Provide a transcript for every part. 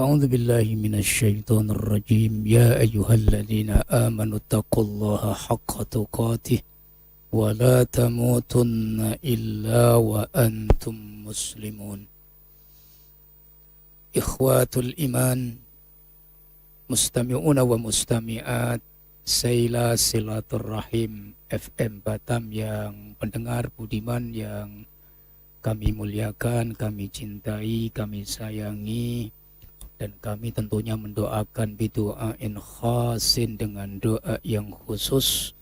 أعوذ بالله من الشيطان الرجيم يا أيها الذين آمنوا اتقوا الله حق تقاته ولا تموتن إلا وأنتم مسلمون إخوات الإيمان مستمعون ومستمعات Saila Silaturrahim FM Batam yang pendengar budiman yang kami muliakan, kami cintai, kami sayangi, dan kami tentunya mendoakan bidu'ain khasin dengan doa yang khusus.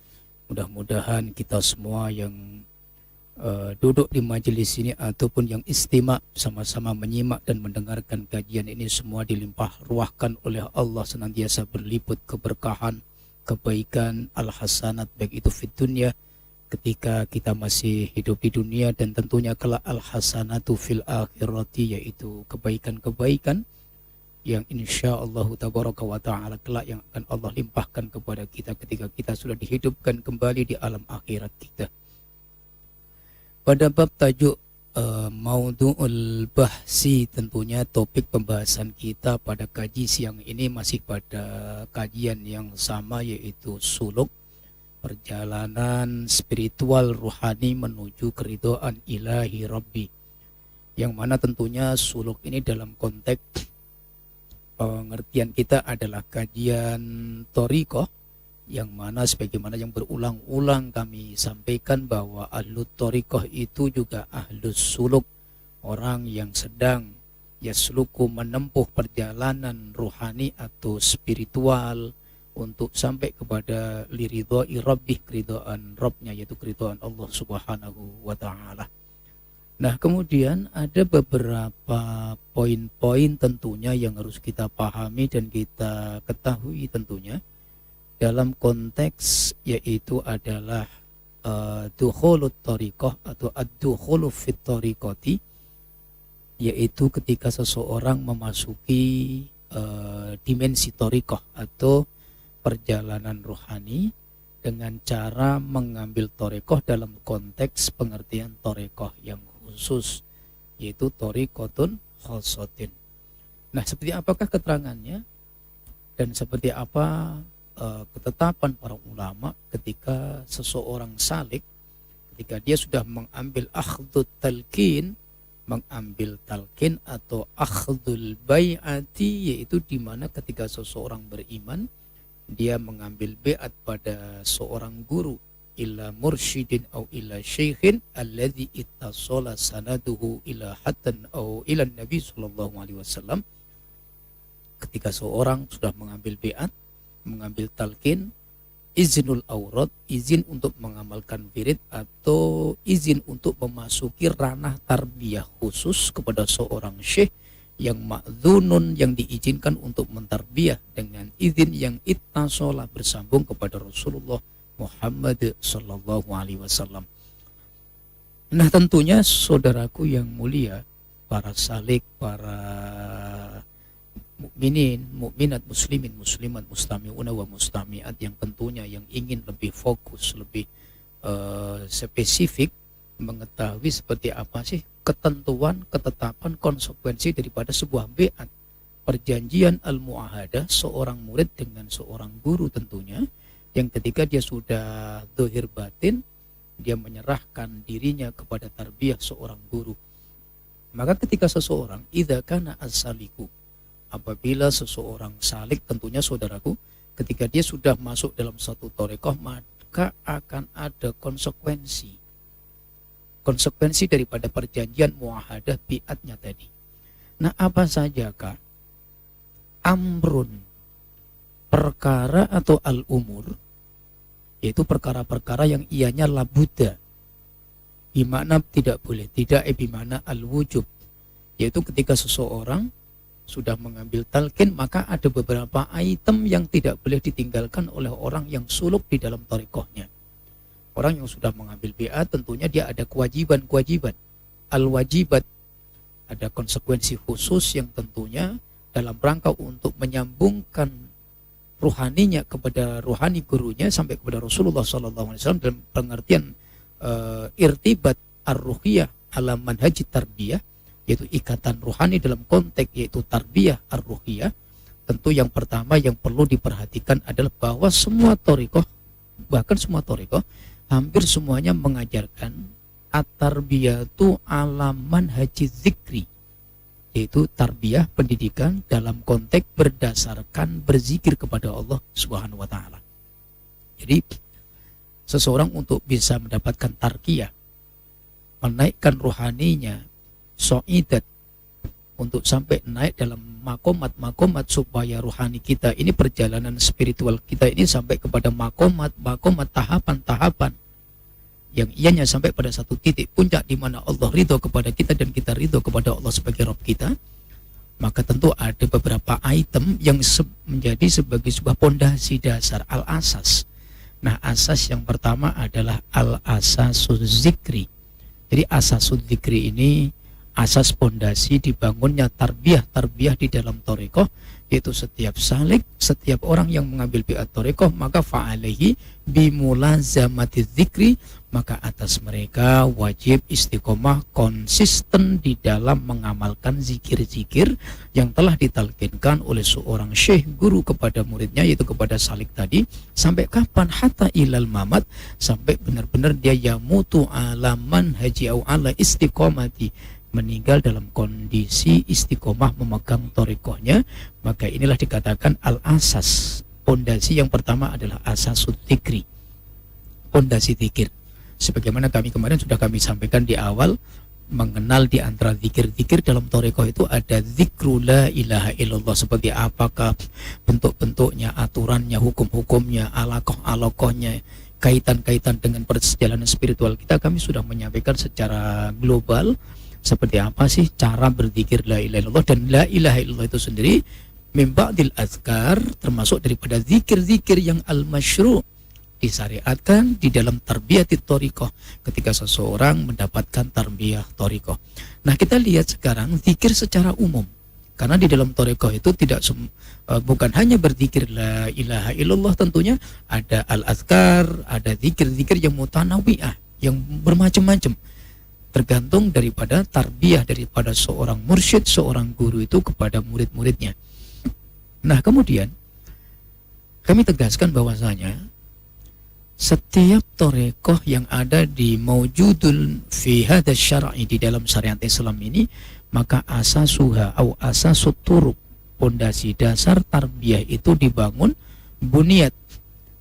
Mudah-mudahan kita semua yang duduk di majelis ini ataupun yang istimak sama-sama menyimak dan mendengarkan kajian ini semua dilimpah ruahkan oleh Allah, senantiasa berliput keberkahan, kebaikan, al-hasanat, baik itu fid dunya ketika kita masih hidup di dunia, dan tentunya kelak al-hasanatu fil akhirati, yaitu kebaikan-kebaikan yang insya Allah tabaraka wa ta'ala kelak yang akan Allah limpahkan kepada kita ketika kita sudah dihidupkan kembali di alam akhirat kita. Pada bab tajuk Maudu'ul Bahsi, tentunya topik pembahasan kita pada kaji siang ini masih pada kajian yang sama, yaitu suluk, perjalanan spiritual ruhani menuju keridhaan ilahi Rabbi, yang mana tentunya suluk ini dalam konteks pengertian kita adalah kajian thariqah, yang mana sebagaimana yang berulang-ulang kami sampaikan bahwa ahlu thariqah itu juga ahlus suluk, orang yang sedang yasluku menempuh perjalanan ruhani atau spiritual untuk sampai kepada liridha'i rabbih, keridhaan Rabbnya, yaitu keridhaan Allah subhanahu wa ta'ala. Nah, kemudian ada beberapa poin-poin tentunya yang harus kita pahami dan kita ketahui tentunya dalam konteks, yaitu adalah dukhulut thariqah atau ad-dukhulu fit thariqati, yaitu ketika seseorang memasuki dimensi thariqah atau perjalanan rohani dengan cara mengambil thariqah dalam konteks pengertian thariqah yang khusus, yaitu thariqatun khassatin. Nah, seperti apakah keterangannya dan seperti apa ketetapan para ulama ketika seseorang salik, ketika dia sudah mengambil akhdut talqin, mengambil talqin atau akhdul bai'ati, yaitu di mana ketika seseorang beriman dia mengambil bai'at pada seorang guru, ila mursyidin au ila syekhin alladhi ittasala sanaduhu ila hatan au ila nabi sallallahu alaihi wasallam. Ketika seorang sudah mengambil bai'at, mengambil talqin, izinul aurat, izin untuk mengamalkan wirid atau izin untuk memasuki ranah tarbiyah khusus kepada seorang syekh yang ma'dzunun, yang diizinkan untuk mentarbiyah dengan izin yang ittasola, bersambung kepada Rasulullah Muhammad sallallahu alaihi wasallam. Nah, tentunya saudaraku yang mulia, para salik, para mukminin, mukminat, muslimin, muslimat, mustami'una wa mustami'at yang tentunya yang ingin lebih fokus, lebih spesifik mengetahui seperti apa sih ketentuan, ketetapan, konsekuensi daripada sebuah bai'at, perjanjian al-mu'ahadah seorang murid dengan seorang guru tentunya, yang ketika dia sudah zahir batin, dia menyerahkan dirinya kepada tarbiyah seorang guru. Maka ketika seseorang idza kana as-saliku, apabila seseorang salik tentunya saudaraku, ketika dia sudah masuk dalam satu thariqah, maka akan ada konsekuensi daripada perjanjian muahadah bi'atnya tadi. Nah, apa saja kah? Amrun, perkara atau al-umur, yaitu perkara-perkara yang ianya labuda, bimana tidak boleh, tidak bimana al-wujub, yaitu ketika seseorang sudah mengambil talqin, maka ada beberapa item yang tidak boleh ditinggalkan oleh orang yang suluk di dalam thariqahnya. Orang yang sudah mengambil bai'at tentunya dia ada kewajiban-kewajiban. Al-wajibat, ada konsekuensi khusus yang tentunya dalam rangka untuk menyambungkan ruhaninya kepada ruhani gurunya sampai kepada Rasulullah SAW dalam pengertian irtibat ar-ruhiyah ala manhaj tarbiyah, yaitu ikatan rohani dalam konteks yaitu tarbiyah ar-ruhiyah, tentu yang pertama yang perlu diperhatikan adalah bahwa semua thariqah, bahkan semua thariqah hampir semuanya mengajarkan at-tarbiyatu ala manhaji zikri, yaitu tarbiyah pendidikan dalam konteks berdasarkan berzikir kepada Allah Subhanahu wa taala. Jadi seseorang untuk bisa mendapatkan tarqiyah, menaikkan rohaninya, so'idat, untuk sampai naik dalam makomat supaya rohani kita ini, perjalanan spiritual kita ini sampai kepada makomat tahapan-tahapan yang ianya sampai pada satu titik puncak di mana Allah ridho kepada kita dan kita ridho kepada Allah sebagai Rabb kita. Maka tentu ada beberapa item yang menjadi sebagai sebuah pondasi dasar, al-asas. Nah, asas yang pertama adalah al-asasul zikri. Jadi asasul zikri ini asas pondasi dibangunnya tarbiyah di dalam thariqah, yaitu setiap salik, setiap orang yang mengambil bi'at thariqah, maka fa'alaihi bimulazamati dzikri, maka atas mereka wajib istiqomah konsisten di dalam mengamalkan zikir-zikir yang telah ditalkinkan oleh seorang syekh guru kepada muridnya, yaitu kepada salik tadi. Sampai kapan? Hatta ilal mamat, sampai benar-benar dia yamutu ala manhaji au ala istiqomati, meninggal dalam kondisi istiqomah memegang thariqahnya. Maka inilah dikatakan al-asas. Pondasi yang pertama adalah asasul dzikri, pondasi zikir. Sebagaimana kemarin sudah kami sampaikan di awal, mengenal di antara zikir-zikir dalam thariqah itu ada zikrul la ilaha illallah, seperti apakah bentuk-bentuknya, aturannya, hukum-hukumnya, alaqoh-alaqohnya, kaitan-kaitan dengan perjalanan spiritual kita. Kami sudah menyampaikan secara global seperti apa sih cara berzikir la ilaha illallah, dan la ilaha illallah itu sendiri min ba'dil azkar, termasuk daripada zikir-zikir yang al-masyru', disyariatkan di dalam tarbiyatit thariqah ketika seseorang mendapatkan tarbiyah thariqah. Nah, kita lihat sekarang zikir secara umum, karena di dalam thariqah itu tidak bukan hanya berzikir la ilaha illallah, tentunya ada al-azkar, ada zikir-zikir yang mutanawwi'ah, yang bermacam-macam, tergantung daripada tarbiyah daripada seorang mursyid, seorang guru itu kepada murid-muridnya. Nah, kemudian kami tegaskan bahwasanya setiap thariqah yang ada di maujudul fi hadza syar'i, di dalam syariat Islam ini, maka asasuha au asasut turuq, pondasi dasar tarbiyah itu dibangun buniyat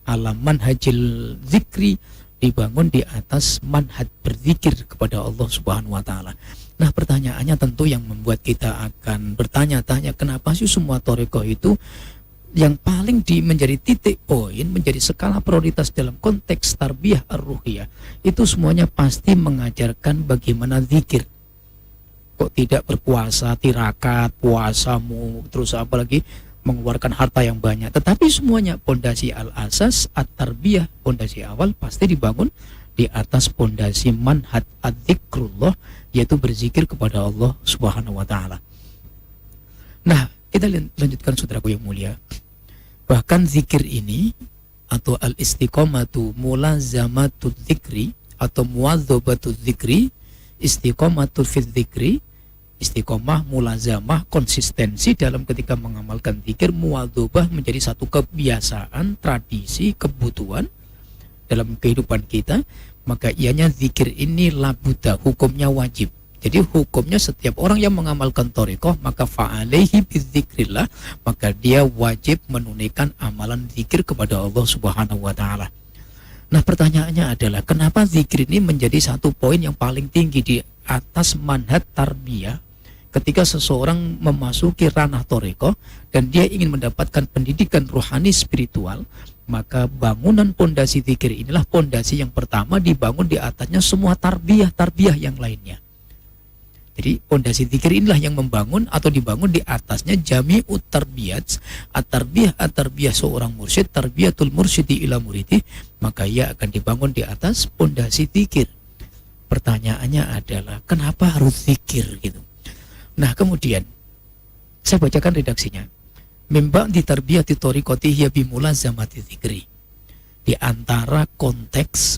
ala manhajil zikri, dibangun di atas manhaj berzikir kepada Allah Subhanahu wa taala. Nah, pertanyaannya tentu yang membuat kita akan bertanya-tanya, kenapa sih semua thariqah itu yang paling menjadi titik poin, menjadi skala prioritas dalam konteks tarbiyah ar-ruhiyah, itu semuanya pasti mengajarkan bagaimana zikir. Kok tidak berpuasa, tirakat, puasamu, terus apalagi mengeluarkan harta yang banyak, tetapi semuanya pondasi al-asas at-tarbiyah, pondasi awal pasti dibangun di atas pondasi manhaj adz-dzikrullah, yaitu berzikir kepada Allah Subhanahu wa taala. Nah, kita lanjutkan saudaraku yang mulia. Bahkan zikir ini atau al-istiqomatu mulazamatu dzikri atau muwadzabatu dzikri, istiqomatu fi dzikri, istiqomah, mulazamah, konsistensi dalam ketika mengamalkan zikir, muwadzabah menjadi satu kebiasaan, tradisi, kebutuhan dalam kehidupan kita. Maka ianya zikir ini labuda, hukumnya wajib. Jadi hukumnya setiap orang yang mengamalkan thariqah, maka fa'alaihi bidzikrillah, maka dia wajib menunaikan amalan zikir kepada Allah Subhanahu wa taala. Nah, pertanyaannya adalah kenapa zikir ini menjadi satu poin yang paling tinggi di atas manhaj tarbiyah ketika seseorang memasuki ranah thariqah dan dia ingin mendapatkan pendidikan rohani spiritual. Maka bangunan pondasi zikir inilah pondasi yang pertama dibangun di atasnya semua tarbiyah yang lainnya. Jadi pondasi zikir inilah yang membangun atau dibangun di atasnya jami'ut tarbiyat, at-tarbiyah seorang mursyid, tarbiyatul mursyidi ila muridi, maka ia akan dibangun di atas pondasi zikir. Pertanyaannya adalah kenapa harus zikir gitu? Nah, kemudian saya bacakan redaksinya. Memang di tarbiyati thariqati hiya bimulazamati dzikri. Di antara konteks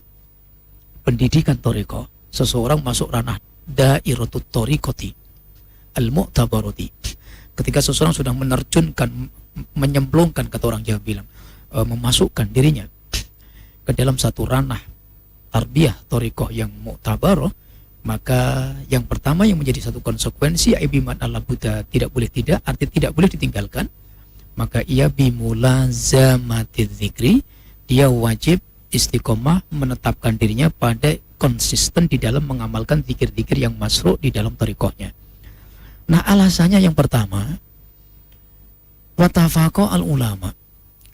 pendidikan thariqah, seseorang masuk ranah da'iratut thariqati, al-mu'tabarati. Ketika seseorang sudah menyemplungkan, kata orang Jawa bilang, memasukkan dirinya ke dalam satu ranah tarbiyah thariqah yang mu'tabarah, maka yang pertama yang menjadi satu konsekuensi biman ala buddha, tidak boleh tidak, arti tidak boleh ditinggalkan, maka ia bimulazamati dzikri, dia wajib istiqomah menetapkan dirinya pada konsisten di dalam mengamalkan zikir-zikir yang masru' di dalam thariqahnya. Nah, alasannya yang pertama, watafaqo al ulama.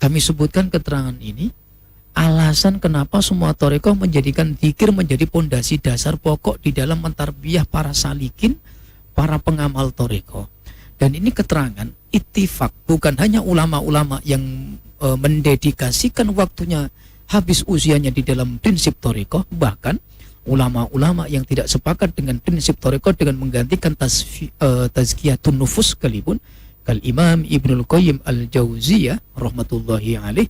Kami sebutkan keterangan ini, alasan kenapa semua thariqah menjadikan zikir menjadi pondasi dasar pokok di dalam mentarbiyah para salikin, para pengamal thariqah. Dan ini keterangan ittifaq, bukan hanya ulama-ulama yang mendedikasikan waktunya habis usianya di dalam prinsip thariqah, bahkan ulama-ulama yang tidak sepakat dengan prinsip thariqah dengan menggantikan tazkiyatun nufus sekalipun, kal Imam Ibnul Qayyim Al-Jauziyah rahmatullahi alaih,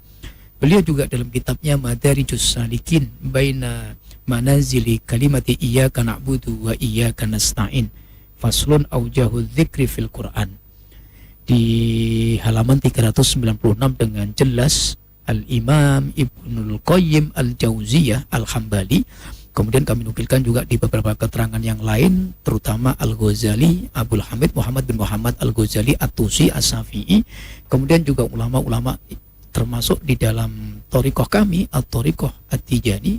beliau juga dalam kitabnya Madarijus Salikin baina manazili kalimati iyyaka na'budu wa iyyaka nasta'in faslun aujahul dzikri fil Quran, di halaman 396 dengan jelas Al-Imam Ibnul Qayyim Al-Jauziyah Al-Hambali. Kemudian kami nukilkan juga di beberapa keterangan yang lain, terutama Al-Ghazali, Abdul Hamid Muhammad bin Muhammad Al-Ghazali At-Tusi As-Safi'i. Kemudian juga ulama-ulama termasuk di dalam thariqah kami, At-Thariqah At-Tijani,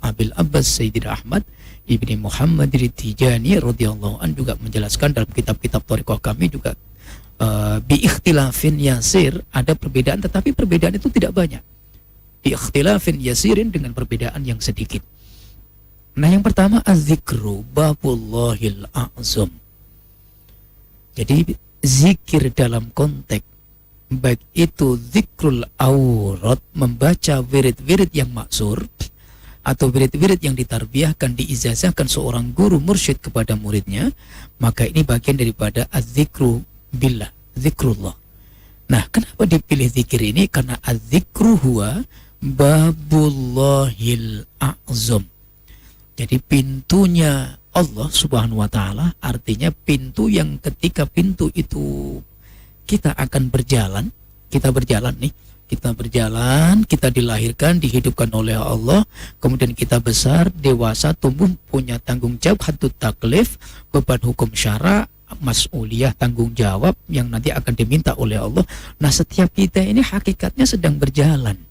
Abil Abbas Sayyidina Ahmad Ibni Muhammad At-Tijani radhiyallahu an juga menjelaskan dalam kitab-kitab thariqah kami juga bi ikhtilafin yasir, ada perbedaan tetapi perbedaan itu tidak banyak. Bi ikhtilafin yasirin, dengan perbedaan yang sedikit. Nah, yang pertama az-zikru babullahil a'zam. Jadi zikir dalam konteks baik itu zikrul aurat, membaca wirid-wirid yang maksur, atau wirid-wirid yang ditarbiyahkan, diijazahkan seorang guru mursyid kepada muridnya, maka ini bagian daripada az-zikru billah, zikrullah. Nah, kenapa dipilih zikir ini? Karena az-zikru huwa babullahil a'zam. Jadi pintunya Allah Subhanahu wa ta'ala, artinya pintu yang ketika pintu itu kita akan berjalan, kita berjalan, kita dilahirkan, dihidupkan oleh Allah, kemudian kita besar, dewasa, tumbuh, punya tanggung jawab, haddut taklif, beban hukum syara, mas'uliyah, tanggung jawab yang nanti akan diminta oleh Allah. Nah, setiap kita ini hakikatnya sedang berjalan.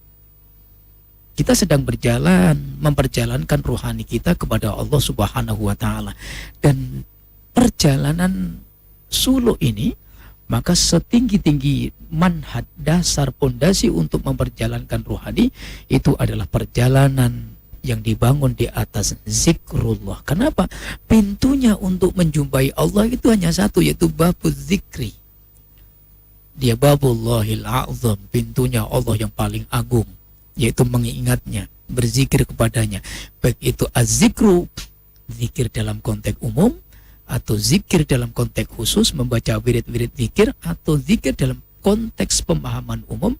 Kita sedang berjalan, memperjalankan rohani kita kepada Allah Subhanahu wa ta'ala. Dan perjalanan suluk ini, maka setinggi-tinggi manhaj, dasar pondasi untuk memperjalankan rohani, itu adalah perjalanan yang dibangun di atas zikrullah. Kenapa? Pintunya untuk menjumpai Allah itu hanya satu, yaitu babul zikri. Dia babullahil a'zam, pintunya Allah yang paling agung, yaitu mengingatnya, berzikir kepadanya. Baik itu az-zikru, zikir dalam konteks umum, atau zikir dalam konteks khusus, membaca wirid-wirid zikir, atau zikir dalam konteks pemahaman umum.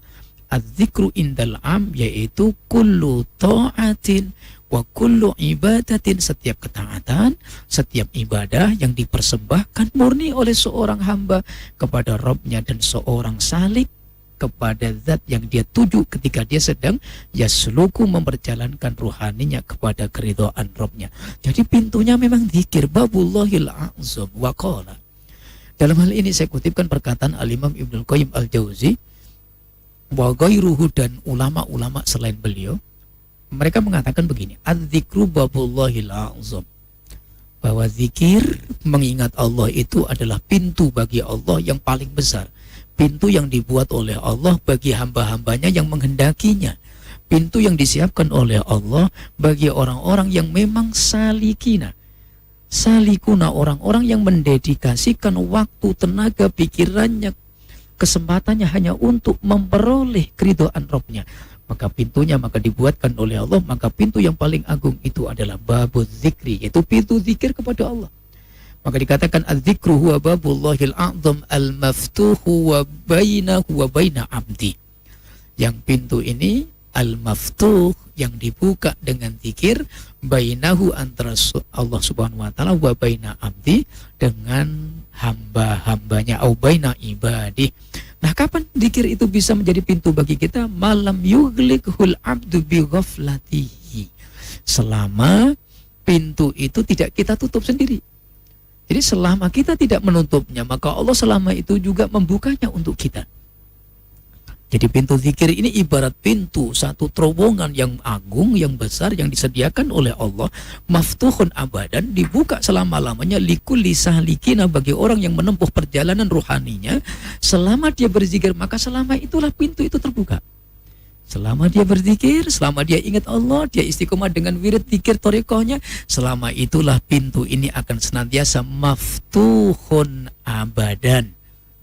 Az-zikru indal am, yaitu kullu ta'atin wa kullu ibadatin, setiap ketaatan, setiap ibadah yang dipersembahkan murni oleh seorang hamba kepada Rabbnya, dan seorang salik kepada zat yang dia tuju ketika dia sedang yasluku, memperjalankan ruhaninya kepada keridhaan Rabbnya. Jadi pintunya memang zikir, babullahil a'zam. Wa qala, dalam hal ini saya kutipkan perkataan Al-Imam Ibnul Qayyim Al-Jauzi wa ghairuhu, dan ulama-ulama selain beliau, mereka mengatakan begini, az-zikru babullahil a'zam, bahwa zikir, mengingat Allah, itu adalah pintu bagi Allah yang paling besar, pintu yang dibuat oleh Allah bagi hamba-hambanya yang menghendakinya, pintu yang disiapkan oleh Allah bagi orang-orang yang memang salikina, salikuna, orang-orang yang mendedikasikan waktu, tenaga, pikirannya, kesempatannya hanya untuk memperoleh keridhaan Rabbnya. Maka pintunya maka dibuatkan oleh Allah, maka pintu yang paling agung itu adalah babul zikri, yaitu pintu zikir kepada Allah. Maka dikatakan az-zikru huwa babullahil a'zam al-maftuhu wa bainahu wa baina abdi. Yang pintu ini al-maftuh, yang dibuka dengan zikir, bainahu, antara Allah Subhanahu wa ta'ala, wa baina abdi, dengan hamba-hambanya, au baina ibadih. Nah, kapan zikir itu bisa menjadi pintu bagi kita? Malam yughliqhul abdu bi ghaflatihi. Selama pintu itu tidak kita tutup sendiri. Jadi selama kita tidak menutupnya, maka Allah selama itu juga membukanya untuk kita. Jadi pintu zikir ini ibarat pintu satu terowongan yang agung, yang besar, yang disediakan oleh Allah, maftuhun abadan, dibuka selama-lamanya likulli salikina, bagi orang yang menempuh perjalanan rohaninya. Selama dia berzikir, maka selama itulah pintu itu terbuka. Selama dia berzikir, selama dia ingat Allah, dia istiqomah dengan wirid zikir thariqahnya, selama itulah pintu ini akan senantiasa maftuhun abadan.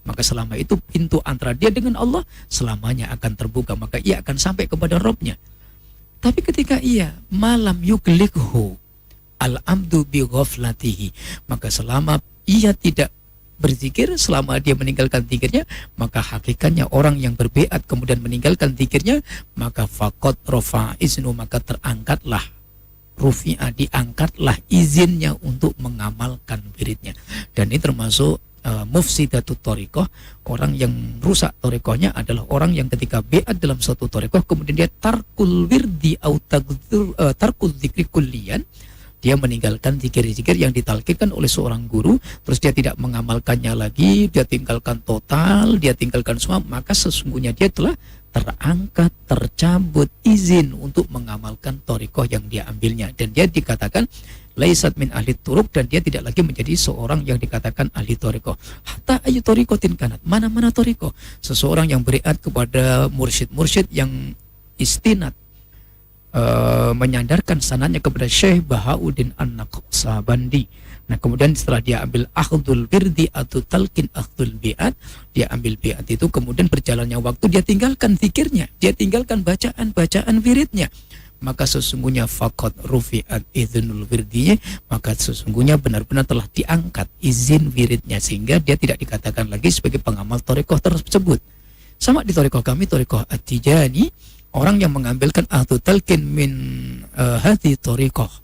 Maka selama itu pintu antara dia dengan Allah selamanya akan terbuka, maka ia akan sampai kepada Rabbnya. Tapi ketika ia malam yuglikhu al-amdu bi ghaflatihi, maka selama ia tidak berzikir, selama dia meninggalkan zikirnya, maka hakikatnya orang yang berbeat kemudian meninggalkan zikirnya, maka faqad rafa iznu, maka terangkatlah rufi'a, diangkatlah izinnya untuk mengamalkan wiridnya. Dan ini termasuk mufsidatut thariqah. Orang yang rusak thariqahnya adalah orang yang ketika beat dalam suatu thariqah kemudian dia tarkul wirdi atau tarkul dzikri kullian, dia meninggalkan zikir-zikir yang ditalkinkan oleh seorang guru, terus dia tidak mengamalkannya lagi, dia tinggalkan total, dia tinggalkan semua, maka sesungguhnya dia telah terangkat, tercabut izin untuk mengamalkan thariqah yang dia ambilnya, dan dia dikatakan laisat min ahli turuk, dan dia tidak lagi menjadi seorang yang dikatakan ahli thariqah. Hatta ayu thariqatin kanat, mana-mana thariqah, seseorang yang beriat kepada mursyid-mursyid yang istinad, menyandarkan sanadnya kepada Syekh Bahauddin An-Naqsabandi. Nah, kemudian setelah dia ambil akhdul wirdi atau talqin akhdul bi'at, dia ambil bi'at itu, kemudian berjalannya waktu dia tinggalkan zikirnya, dia tinggalkan bacaan-bacaan wiridnya, maka sesungguhnya faqad rufi'at idznul wirdinya, maka sesungguhnya benar-benar telah diangkat izin wiridnya, sehingga dia tidak dikatakan lagi sebagai pengamal thariqah tersebut. Sama di thariqah kami, thariqah At-Tijani, orang yang mengambilkan ahdu talqin min hadhi thariqah,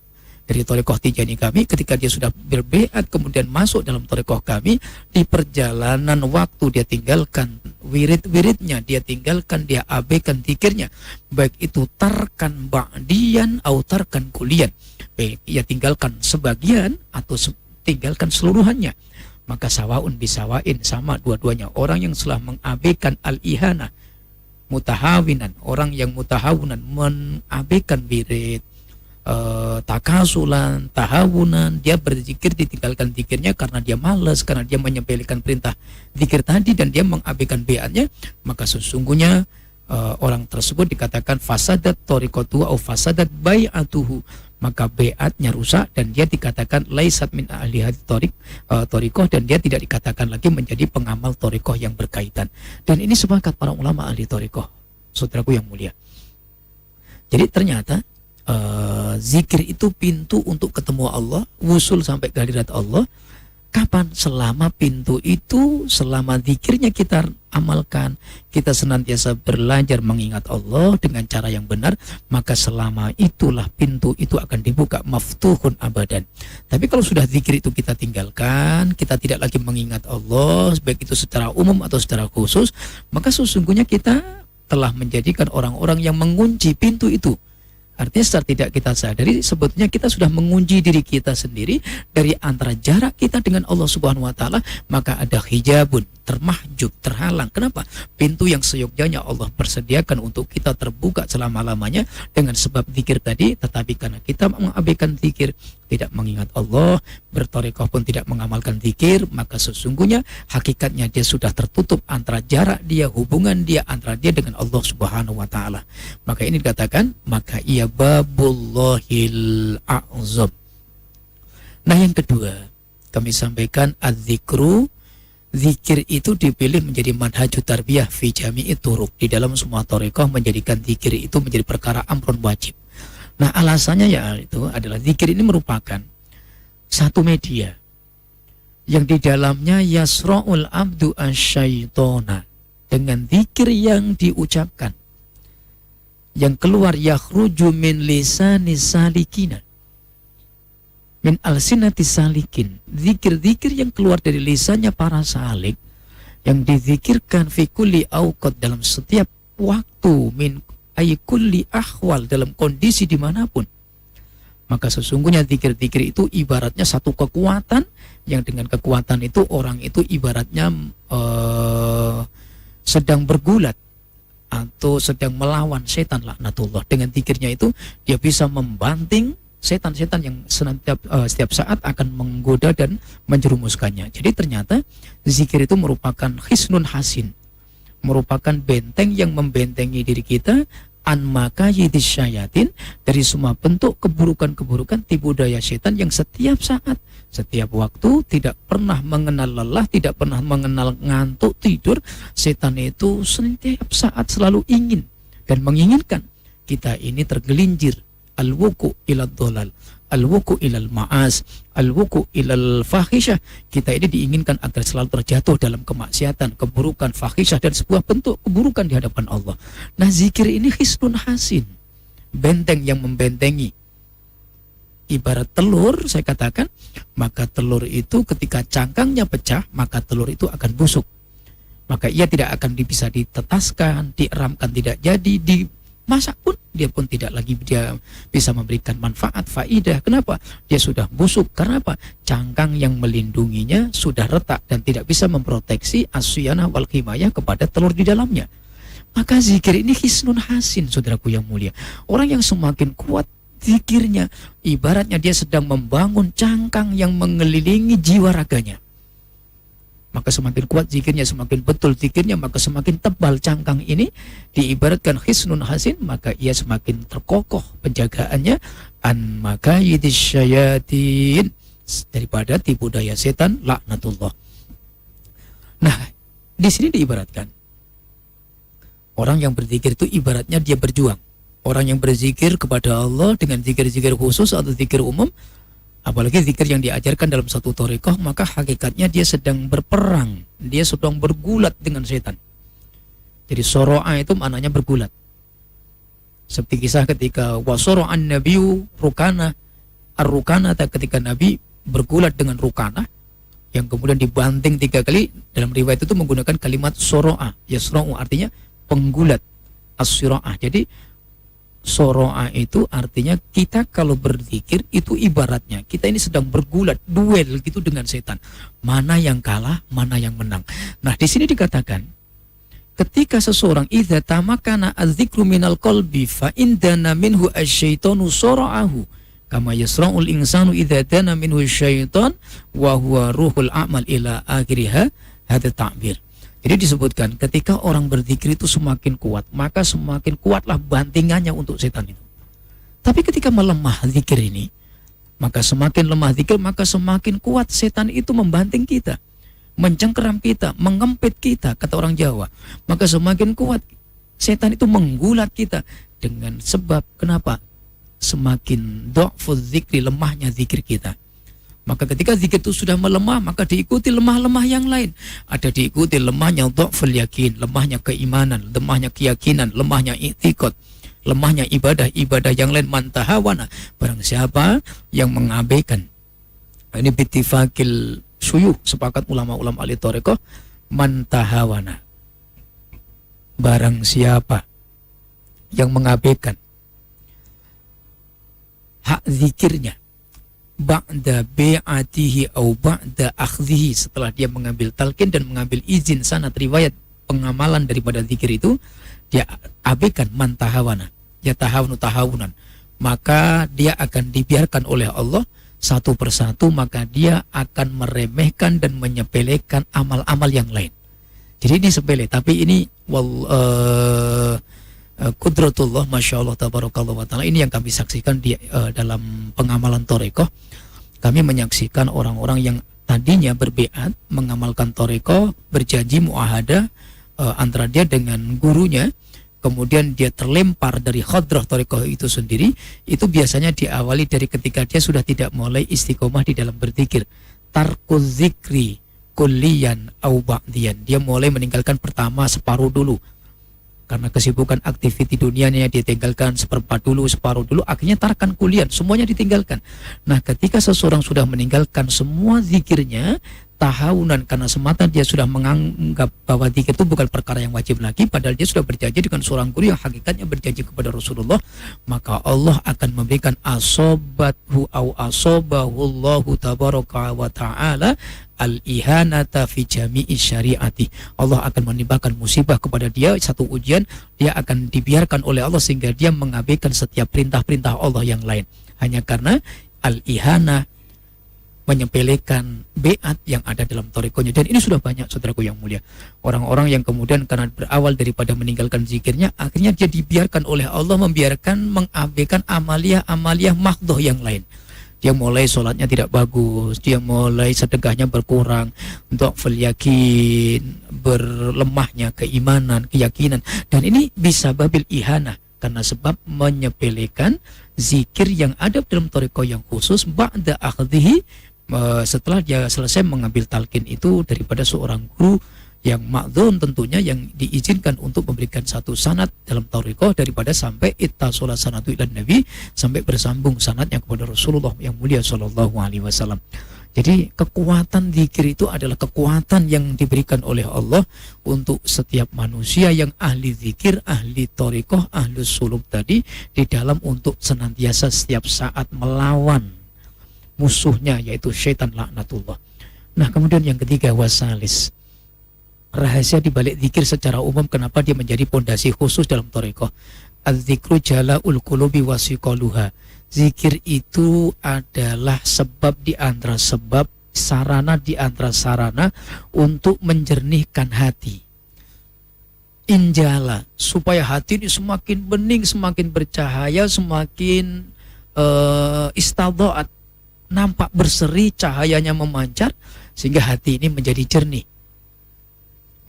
dari thariqah Tijani kami, ketika dia sudah berbeat kemudian masuk dalam thariqah kami, di perjalanan waktu dia tinggalkan wirid-wiridnya, dia tinggalkan, dia abaikan zikirnya, baik itu tarkan ba'diyan atau tarkan kulian, baik ia tinggalkan sebagian atau tinggalkan seluruhannya, maka sawaun bisawain, sama dua-duanya. Orang yang telah mengabaikan al-ihana mutahawinan, orang yang mutahawunan, mengabaikan wirid, takasulan, tahawunan, dia berzikir, ditinggalkan zikirnya karena dia malas, karena dia menyepelekan perintah zikir tadi, dan dia mengabaikan beatnya, maka sesungguhnya orang tersebut dikatakan fasadat thariqatuhu atau fasadat bai'atuhu, maka beatnya rusak, dan dia dikatakan laisat min ahli thariqah, dan dia tidak dikatakan lagi menjadi pengamal thariqah yang berkaitan. Dan ini sepakat para ulama ahli thariqah, saudaraku yang mulia. Jadi ternyata zikir itu pintu untuk ketemu Allah, wusul sampai ke hadirat Allah. Kapan? Selama pintu itu, selama zikirnya kita amalkan, kita senantiasa belajar mengingat Allah dengan cara yang benar, maka selama itulah pintu itu akan dibuka, maftuhun abadan. Tapi kalau sudah zikir itu kita tinggalkan, kita tidak lagi mengingat Allah, baik itu secara umum atau secara khusus, maka sesungguhnya kita telah menjadikan orang-orang yang mengunci pintu itu. Artinya secara tidak kita sadari, sebetulnya kita sudah mengunci diri kita sendiri dari antara jarak kita dengan Allah Subhanahu wa taala, maka ada hijabun, termahjub, terhalang. Kenapa? Pintu yang seyogyanya Allah persediakan untuk kita terbuka selama-lamanya dengan sebab zikir tadi, tetapi karena kita mengabaikan zikir, tidak mengingat Allah, berthariqah pun tidak mengamalkan zikir, maka sesungguhnya hakikatnya dia sudah tertutup antara jarak dia, hubungan dia antara dia dengan Allah Subhanahu wa taala. Maka ini dikatakan, maka ia babullahil a'zam. Nah, yang kedua kami sampaikan az-zikru, zikir itu dipilih menjadi manhajut tarbiyah fi jami'i turuq, di dalam semua thariqah menjadikan zikir itu menjadi perkara amrun wajib. Nah, alasannya ya itu adalah zikir ini merupakan satu media yang di dalamnya yasra'ul abdu asyaitona, dengan zikir yang diucapkan, yang keluar yakhruju min lisani salikina, min alsinati salikin, zikir-zikir yang keluar dari lisannya para salik, yang dizikirkan fi kulli awqat, dalam setiap waktu, min ay kulli ahwal, dalam kondisi dimanapun. Maka sesungguhnya zikir-zikir itu ibaratnya satu kekuatan, yang dengan kekuatan itu orang itu ibaratnya sedang bergulat atau sedang melawan setan laknatullah. Dengan zikirnya itu dia bisa membanting setan-setan yang setiap saat akan menggoda dan menjerumuskannya. Jadi ternyata zikir itu merupakan hisnun hasin, merupakan benteng yang membentengi diri kita an makayidis syayatin, dari semua bentuk keburukan-keburukan tipu daya setan yang setiap saat, setiap waktu tidak pernah mengenal lelah, tidak pernah mengenal ngantuk tidur. Setan itu setiap saat selalu ingin dan menginginkan kita ini tergelincir al-wuku ilal dolal, al-wuku ilal ma'as, al-wuku ilal fahisyah. Kita ini diinginkan agar selalu terjatuh dalam kemaksiatan, keburukan, fahisyah, dan sebuah bentuk keburukan di hadapan Allah. Nah, zikir ini hisnun hasin, benteng yang membentengi. Ibarat telur, saya katakan, maka telur itu ketika cangkangnya pecah, maka telur itu akan busuk. Maka ia tidak akan bisa ditetaskan, dieramkan tidak jadi, dimasak pun dia pun tidak lagi dia bisa memberikan manfaat, faidah. Kenapa? Dia sudah busuk. Karena apa? Cangkang yang melindunginya sudah retak dan tidak bisa memproteksi asyianah wal himayah kepada telur di dalamnya. Maka zikir ini hisnun hasin, saudaraku yang mulia. Orang yang semakin kuat zikirnya, ibaratnya dia sedang membangun cangkang yang mengelilingi jiwa raganya. Maka semakin kuat zikirnya, semakin betul zikirnya, maka semakin tebal cangkang ini. Diibaratkan hisnun hasin, maka ia semakin terkokoh penjagaannya an makayidis syayatin, daripada tipu daya setan laknatullah. Nah, di sini diibaratkan orang yang berzikir itu ibaratnya dia berjuang. Orang yang berzikir kepada Allah dengan zikir-zikir khusus atau zikir umum, apalagi zikir yang diajarkan dalam satu thariqah, maka hakikatnya dia sedang berperang, dia sedang bergulat dengan setan. Jadi soro'a itu maknanya bergulat. Seperti kisah ketika wasoro'an nabiyu rukana, ar-rukana, ketika Nabi bergulat dengan rukana, yang kemudian dibanting 3 kali. Dalam riwayat itu menggunakan kalimat soro'a, yasro'u artinya penggulat, as-sira'ah. Jadi soro'a itu artinya kita kalau berzikir itu ibaratnya kita ini sedang bergulat, duel gitu dengan setan. Mana yang kalah, mana yang menang. Nah, di sini dikatakan ketika seseorang idza tamakana az-zikru minal qalbi fa indana minhu asyaitonu sora'ahu kama yasra'ul insanu idza dana minhu syaitan wa huwa ruhul a'mal ila akhiriha, hadza ta'bir. Jadi disebutkan ketika orang berzikir itu semakin kuat, maka semakin kuatlah bantingannya untuk setan itu. Tapi ketika melemah zikir ini, maka semakin lemah zikir, maka semakin kuat setan itu membanting kita, mencengkeram kita, mengempit kita, kata orang Jawa. Maka semakin kuat setan itu menggulat kita. Dengan sebab kenapa? Semakin dha'fuz zikri, lemahnya zikir kita. Maka ketika zikir itu sudah melemah, maka diikuti lemah-lemah yang lain. Ada diikuti lemahnya dha'ful yakin, lemahnya keimanan, lemahnya keyakinan, lemahnya i'tiqad, lemahnya ibadah yang lain. Mantahawana, barang siapa yang mengabaikan. Ini bittifaqil syuyukh, sepakat ulama-ulama ahli thariqah, mantahawana, barang siapa yang mengabaikan hak zikirnya ba'da bi'atihi au ba'da akhdhihi, setelah dia mengambil talqin dan mengambil izin sanad riwayat pengamalan daripada zikir itu, dia abaikan mantahawana, ya tahawunu tahawunan, maka dia akan dibiarkan oleh Allah satu persatu, maka dia akan meremehkan dan menyepelekan amal-amal yang lain. Jadi ini sepele, tapi ini kudratullah, masya Allah, tabarakallah wa ta'ala. Ini yang kami saksikan di dalam pengamalan thariqah. Kami menyaksikan orang-orang yang tadinya berbiat, mengamalkan thariqah, berjanji muahadah antara dia dengan gurunya, kemudian dia terlempar dari khadrah thariqah itu sendiri. Itu biasanya diawali dari ketika dia sudah tidak mulai istiqomah di dalam berzikir. Tarkuz zikri kulliyan au ba'diyan, dia mulai meninggalkan pertama separuh dulu, Karena kesibukan aktiviti dunianya ditinggalkan seperempat dulu, separuh dulu, akhirnya tarkan kuliah, semuanya ditinggalkan. Nah, ketika seseorang sudah meninggalkan semua zikirnya, tahunan karena semata dia sudah menganggap bahwa zikir itu bukan perkara yang wajib lagi, padahal dia sudah berjanji dengan seorang guru yang hakikatnya berjanji kepada Rasulullah, maka Allah akan memberikan asobathu au asobahullahu tabaraka wa ta'ala al-ihanata fi jami'i syariati. Allah akan menimpakan musibah kepada dia, satu ujian, dia akan dibiarkan oleh Allah sehingga dia mengabaikan setiap perintah-perintah Allah yang lain hanya karena al-ihana, menyepelekan beat yang ada dalam torikonya. Dan ini sudah banyak, saudaraku yang mulia, orang-orang yang kemudian karena berawal daripada meninggalkan zikirnya, akhirnya dia dibiarkan oleh Allah membiarkan mengabaikan amalia-amalia mahdhah yang lain. Dia mulai sholatnya tidak bagus, dia mulai sedekahnya berkurang, untuk yakin, berlemahnya keimanan, keyakinan. Dan ini bisa babil ihana karena sebab menyepelekan zikir yang ada dalam toriko yang khusus ba'da akhdhihi, setelah dia selesai mengambil talqin itu daripada seorang guru yang ma'dzun, tentunya yang diizinkan untuk memberikan satu sanad dalam toriko, daripada sampai ittasola sanadu ilan nabi, sampai bersambung sanadnya kepada Rasulullah yang mulia sallallahu alaihi wasallam. Jadi kekuatan zikir itu adalah kekuatan yang diberikan oleh Allah untuk setiap manusia yang ahli zikir, ahli torikoh, ahli suluk tadi, di dalam untuk senantiasa setiap saat melawan musuhnya, yaitu syaitan laknatullah. Nah, kemudian yang ketiga, wasalis, rahasia dibalik zikir secara umum, kenapa dia menjadi pondasi khusus dalam torikoh. Az-zikru jala'ul qulubi wasiqaluha. Zikir itu adalah sebab di antara sebab, sarana di antara sarana untuk menjernihkan hati. Injala, supaya hati ini semakin bening, semakin bercahaya, semakin istadha'at, nampak berseri, cahayanya memancar, sehingga hati ini menjadi jernih,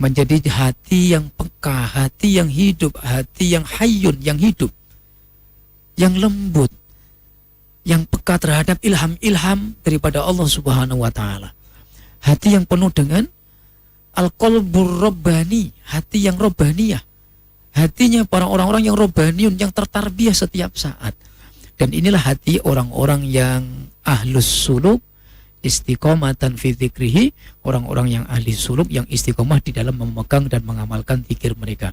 menjadi hati yang peka, hati yang hidup, hati yang hayyun, yang hidup, yang lembut, yang peka terhadap ilham-ilham daripada Allah Subhanahu wa ta'ala. Hati yang penuh dengan al-qalbur rabbani, hati yang robbaniyah, hatinya para orang-orang yang robbaniyun, yang tertarbiyah setiap saat. Dan inilah hati orang-orang yang ahlus suluk, istiqomatan fi dzikrihi, orang-orang yang ahli suluk yang istiqomah di dalam memegang dan mengamalkan zikir mereka.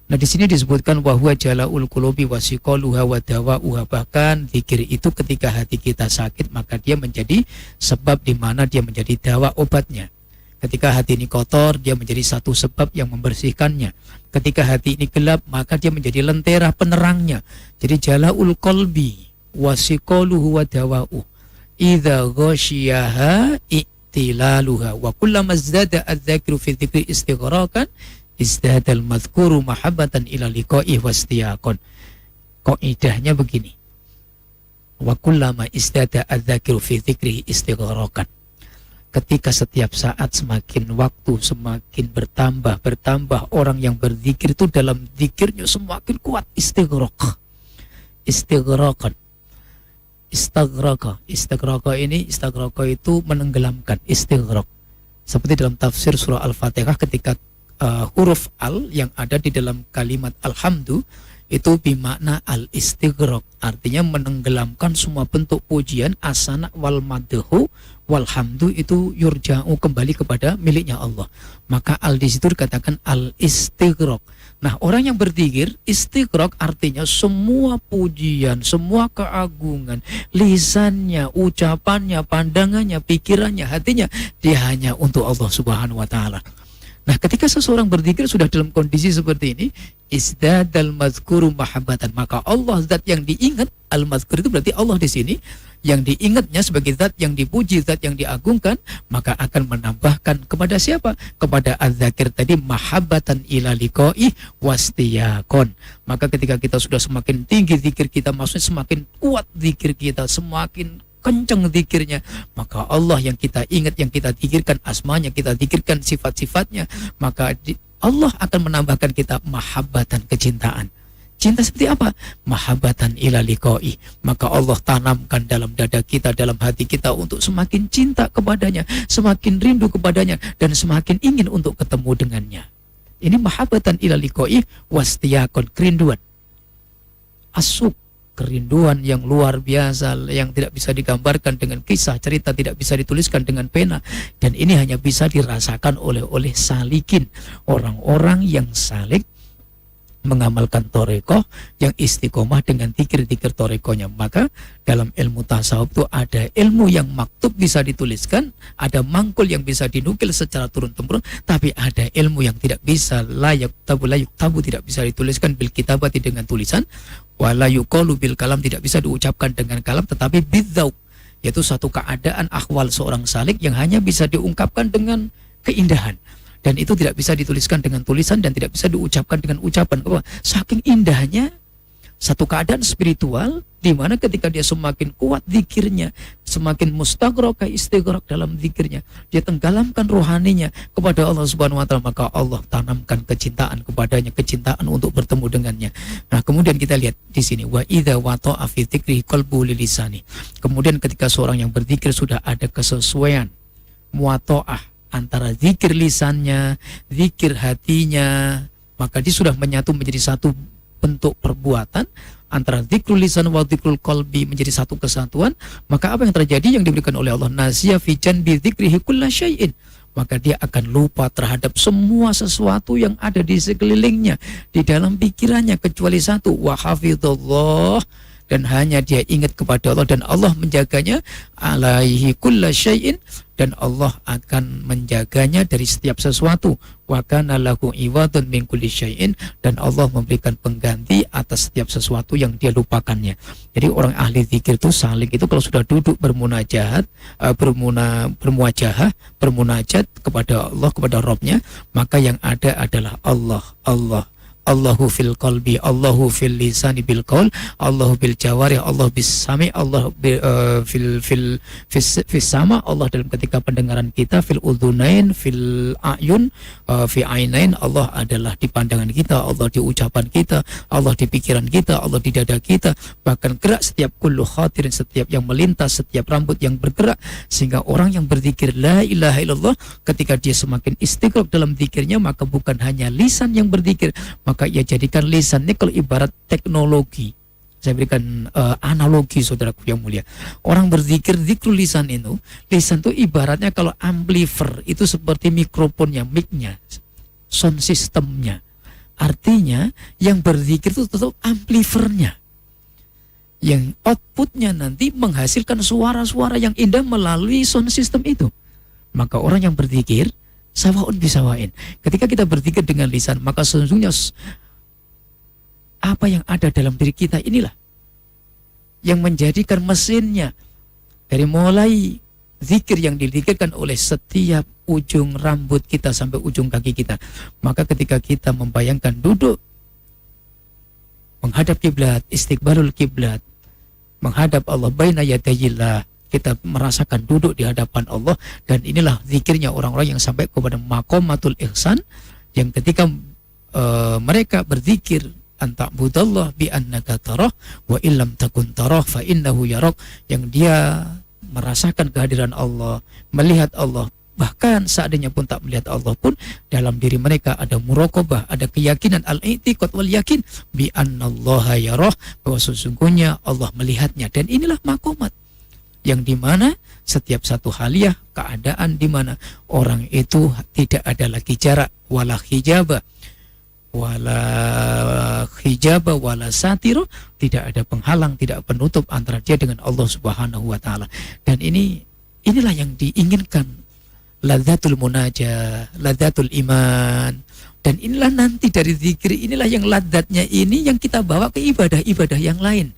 Nah, di sini disebutkan bahwa jalaul qulubi wasiqaluha wa dawa'uha, bahkan zikir itu ketika hati kita sakit, maka dia menjadi sebab di mana dia menjadi dawa, obatnya. Ketika hati ini kotor, dia menjadi satu sebab yang membersihkannya. Ketika hati ini gelap, maka dia menjadi lentera penerangnya. Jadi jalaul qalbi wasiqaluhu wa dawa'uh, idza ghasyiyaha i'tilaluha, wa kullama izdada adz-dzakru fi dzikri istighraqan izdadal madhkuru mahabbatan ila liqa'i wastiyaqan. Kaidahnya begini, wa kullama izdada adz-dzakru fi dzikri istighraqan, ketika setiap saat semakin waktu semakin bertambah orang yang berzikir itu dalam zikirnya semakin kuat, istighraq, istighraqan, istaghraqa ini, istaghraqa itu menenggelamkan, istighraq. Seperti dalam tafsir surah Al-Fatihah, ketika huruf al yang ada di dalam kalimat alhamdu itu bermakna al-istighraq, artinya menenggelamkan semua bentuk pujian, asana wal madhu wal hamdu itu yurja'u, kembali kepada miliknya Allah. Maka al di situ dikatakan al-istighraq. Nah, orang yang berzikir istighraq artinya semua pujian, semua keagungan, lisannya, ucapannya, pandangannya, pikirannya, hatinya, dia hanya untuk Allah Subhanahu wa ta'ala. Nah, ketika seseorang berzikir sudah dalam kondisi seperti ini, izdadal mazkuru mahabbatan, maka Allah zat yang diingat, al-mazkur itu berarti Allah di sini, yang diingatnya sebagai zat yang dipuji, zat yang diagungkan, maka akan menambahkan kepada siapa? Kepada az-zakir tadi, mahabbatan ila liqa'i wastiyaqon. Maka ketika kita sudah semakin tinggi zikir kita, maksudnya semakin kuat zikir kita, semakin kencang zikirnya, maka Allah yang kita ingat, yang kita zikirkan asmanya, kita zikirkan sifat-sifatnya, maka Allah akan menambahkan kita mahabbatan, kecintaan. Cinta seperti apa? Mahabbatan ila liqa'i, maka Allah tanamkan dalam dada kita, dalam hati kita untuk semakin cinta kepadanya, semakin rindu kepadanya, dan semakin ingin untuk ketemu dengannya. Ini mahabbatan ila liqa'i wastiyaqan, kerinduan. Asyuk, kerinduan yang luar biasa, yang tidak bisa digambarkan dengan kisah cerita, tidak bisa dituliskan dengan pena, dan ini hanya bisa dirasakan oleh salikin, orang-orang yang salik mengamalkan torekoh, yang istiqomah dengan zikir-zikir torekohnya. Maka dalam ilmu tasawuf itu ada ilmu yang maktub bisa dituliskan, ada mangkul yang bisa dinukil secara turun-temurun, tapi ada ilmu yang tidak bisa, layuk tabu tidak bisa dituliskan bil kitabati dengan tulisan, wala yuqalu bil kalam tidak bisa diucapkan dengan kalam, tetapi bidzauq, yaitu satu keadaan akhwal seorang salik yang hanya bisa diungkapkan dengan keindahan. Dan itu tidak bisa dituliskan dengan tulisan dan tidak bisa diucapkan dengan ucapan. Saking indahnya satu keadaan spiritual, di mana ketika dia semakin kuat zikirnya, semakin mustaghraq istighraq dalam zikirnya, dia tenggelamkan rohaninya kepada Allah Subhanahu wa taala, maka Allah tanamkan kecintaan kepadanya, kecintaan untuk bertemu dengannya. Nah, kemudian kita lihat di sini, wa idza wata'a fi dzikri qalbu lilisani. Kemudian ketika seorang yang berzikir sudah ada kesesuaian muwata'ah antara zikir lisannya, zikir hatinya, maka dia sudah menyatu menjadi satu bentuk perbuatan antara zikrul lisan wa zikrul qalbi, menjadi satu kesatuan. Maka apa yang terjadi yang diberikan oleh Allah, nasiya fi janbi dzikrihi kulla syai'in, maka dia akan lupa terhadap semua sesuatu yang ada di sekelilingnya, di dalam pikirannya, kecuali satu, wa hafizallah, dan hanya dia ingat kepada Allah, dan Allah menjaganya, alaihi kulla syai'in, dan Allah akan menjaganya dari setiap sesuatu, wa kana lahu iwadun min kulli syai'in, dan Allah memberikan pengganti atas setiap sesuatu yang dia lupakannya. Jadi orang ahli zikir itu saling itu kalau sudah duduk bermunajat, bermunajat kepada Allah, kepada Rabbnya, maka yang ada adalah Allah, Allahu fil qalbi, Allahu fil lisani bil qaul, Allahu bil jawari, Allah bis sami, Allah fil sama, Allah dalam ketika pendengaran kita, fil udhunain, fil ayun, fi ainain, Allah adalah di pandangan kita, Allah di ucapan kita, Allah di pikiran kita, Allah di dada kita, bahkan gerak setiap kullu khatirin, setiap yang melintas, setiap rambut yang bergerak, sehingga orang yang berzikir la ilaha illallah, ketika dia semakin istiqomah dalam zikirnya, maka bukan hanya lisan yang berzikir, maka ia jadikan lisan ini kalau ibarat teknologi. Saya berikan analogi saudaraku yang mulia. Orang berzikir, zikrul lisan itu, lisan itu ibaratnya kalau amplifier itu seperti mikrofonnya, mic-nya, sound systemnya. Artinya yang berzikir itu tetap amplifiernya, yang outputnya nanti menghasilkan suara-suara yang indah melalui sound system itu. Maka orang yang berzikir sawaun bisawain. Ketika kita berzikir dengan lisan, maka sesungguhnya apa yang ada dalam diri kita inilah yang menjadikan mesinnya, dari mulai zikir yang dizikirkan oleh setiap ujung rambut kita sampai ujung kaki kita. Maka ketika kita membayangkan duduk menghadap kiblat, istiqbalul kiblat, menghadap Allah, baina yadayillah, kita merasakan duduk di hadapan Allah, dan inilah zikirnya orang-orang yang sampai kepada maqamatul ihsan, yang ketika mereka berzikir anta'budallah bi annaka tarah wa illam takun tarah fa innahu yarak, yang dia merasakan kehadiran Allah, melihat Allah, bahkan seandainya pun tak melihat Allah pun, dalam diri mereka ada muraqabah, ada keyakinan, al-i'tiqad wal yakin bi annallaha yarah, bahwa sesungguhnya Allah melihatnya. Dan inilah maqamat yang dimana setiap satu haliyah, keadaan dimana orang itu tidak ada lagi jarak, wala hijabah wala satiru, tidak ada penghalang, tidak penutup antara dia dengan Allah Subhanahu wa taala. Dan inilah yang diinginkan, ladzatul munajah, ladzatul iman. Dan inilah nanti dari zikir, inilah yang ladzatnya ini yang kita bawa ke ibadah-ibadah yang lain.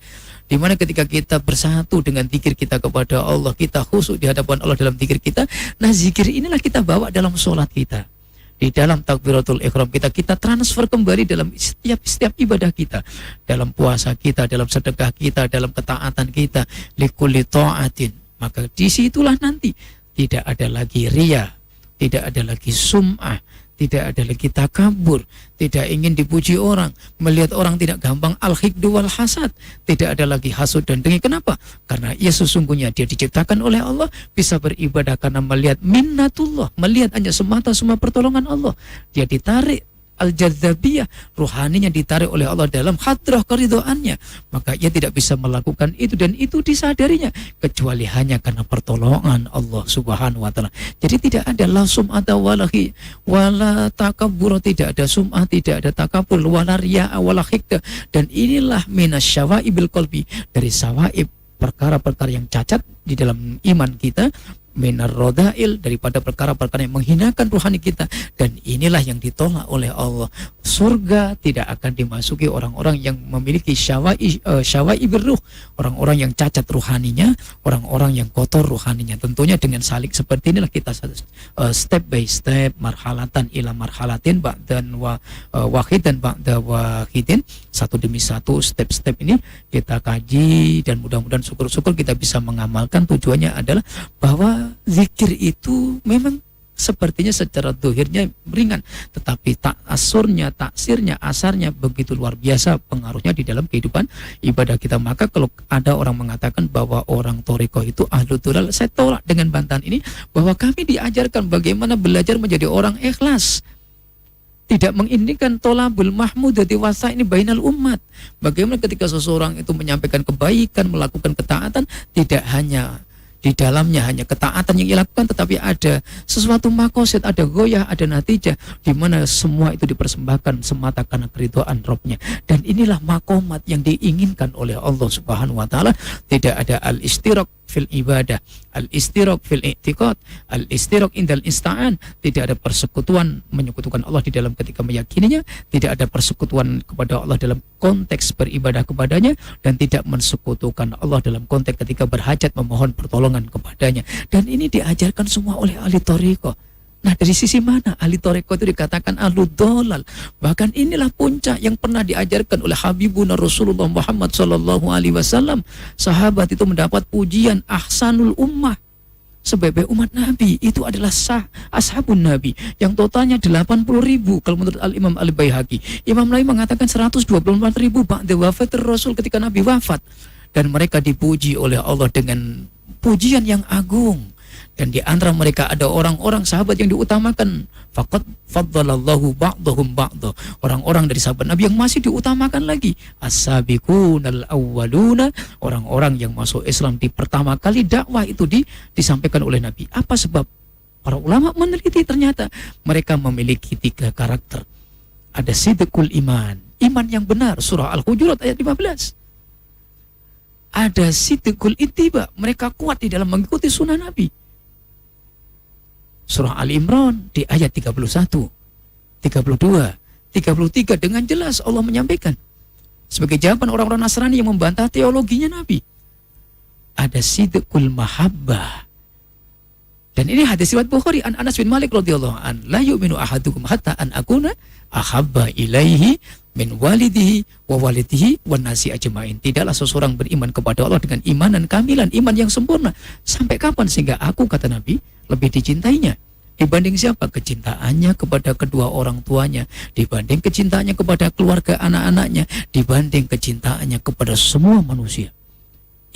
Di mana ketika kita bersatu dengan zikir kita kepada Allah, kita khusyuk di hadapan Allah dalam zikir kita, nah zikir inilah kita bawa dalam sholat kita, di dalam takbiratul ihram kita transfer kembali dalam setiap ibadah kita, dalam puasa kita, dalam sedekah kita, dalam ketaatan kita, likulli ta'atin. Maka disitulah nanti tidak ada lagi riya, tidak ada lagi sum'ah, tidak ada lagi takabur, tidak ingin dipuji orang, melihat orang tidak gampang al-hikdu wal hasad, tidak ada lagi hasud dan dengki. Kenapa? Karena ia sesungguhnya dia diciptakan oleh Allah, bisa beribadah karena melihat minnatullah, melihat hanya semata-semata pertolongan Allah. Dia ditarik al-jadzabiyah, rohaninya ditarik oleh Allah dalam hadrah keridhoannya, maka ia tidak bisa melakukan itu, dan itu disadarinya kecuali hanya karena pertolongan Allah Subhanahu wa taala. Jadi tidak ada la sum'ata wala takabbur, tidak ada sum'ah, tidak ada takabur, wala riya'a wala hikda. Dan inilah minasyawaibil qalbi, dari sawaib, perkara-perkara yang cacat di dalam iman kita, minar rodail, daripada perkara-perkara yang menghinakan rohani kita, dan inilah yang ditolak oleh Allah. Surga tidak akan dimasuki orang-orang yang memiliki syawaibir ruh, orang-orang yang cacat rohaninya, orang-orang yang kotor rohaninya. Tentunya dengan salik seperti inilah kita step by step, marhalatan ila marhalatin, ba'dan wahid dan ba'da wahidin, satu demi satu, step-step ini kita kaji, dan mudah-mudahan syukur-syukur kita bisa mengamalkan. Tujuannya adalah bahwa zikir itu memang sepertinya secara dohirnya ringan, tetapi taksirnya, asarnya begitu luar biasa pengaruhnya di dalam kehidupan ibadah kita. Maka kalau ada orang mengatakan bahwa orang thariqah itu ahlu dhalal, saya tolak dengan bantahan ini, bahwa kami diajarkan bagaimana belajar menjadi orang ikhlas, tidak menginginkan tolabul mahmudati wasa ini bainal umat. Bagaimana ketika seseorang itu menyampaikan kebaikan, melakukan ketaatan, tidak hanya di dalamnya hanya ketaatan yang dilakukan, tetapi ada sesuatu makosid, ada goyah, ada natijah, di mana semua itu dipersembahkan semata karena keridhaan Rabbnya. Dan inilah makomat yang diinginkan oleh Allah Subhanahu wa taala. Tidak ada al-istiraq fil ibadah, al-istiraq fil i'tiqad, al-istiraq indal ista'an. Tidak ada persekutuan, menyekutukan Allah di dalam ketika meyakininya, tidak ada persekutuan kepada Allah dalam konteks beribadah kepadanya, dan tidak mensekutukan Allah dalam konteks ketika berhajat memohon pertolongan kepadanya. Dan ini diajarkan semua oleh ahli thariqah. Nah, dari sisi mana ahli thariqah itu dikatakan ahlu dhalal? Bahkan inilah puncak yang pernah diajarkan oleh Habibuna Rasulullah Muhammad sallallahu alaihi wasallam. Sahabat itu mendapat pujian ahsanul ummah, sebagai umat Nabi itu adalah ashabun Nabi, yang totalnya 80.000 kalau menurut Al-Imam Al-Baihaqi. Imam Nawawi mengatakan 124.000 ba'da wafatir Rasul, ketika Nabi wafat. Dan mereka dipuji oleh Allah dengan pujian yang agung. Dan di antara mereka ada orang-orang sahabat yang diutamakan. Faqad faddalallahu ba'dahum ba'dah. Orang-orang dari sahabat Nabi yang masih diutamakan lagi. As-sabiqunal awwaluna. Orang-orang yang masuk Islam di pertama kali dakwah itu disampaikan oleh Nabi. Apa sebab? Para ulama meneliti, ternyata mereka memiliki 3 karakter. Ada sidqul iman, iman yang benar, surah Al-Hujurat ayat 15. Ada sidqul ittiba, mereka kuat di dalam mengikuti sunnah Nabi. Surah Ali Imran di ayat 31, 32, 33 dengan jelas Allah menyampaikan sebagai jawaban orang-orang Nasrani yang membantah teologinya Nabi. Ada sidqul mahabbah. Dan ini hadis riwayat Bukhari an Anas bin Malik radhiyallahu an, la yu'minu ahadukum hatta an akuna ahabba ilaihi min walidihi wa walidihi wan nasi ajmain. Tidaklah seseorang beriman kepada Allah dengan iman dan kamilan, iman yang sempurna. Sampai kapan? Sehingga aku, kata Nabi, lebih dicintainya dibanding siapa? Kecintaannya kepada kedua orang tuanya, dibanding kecintaannya kepada keluarga anak-anaknya, dibanding kecintaannya kepada semua manusia.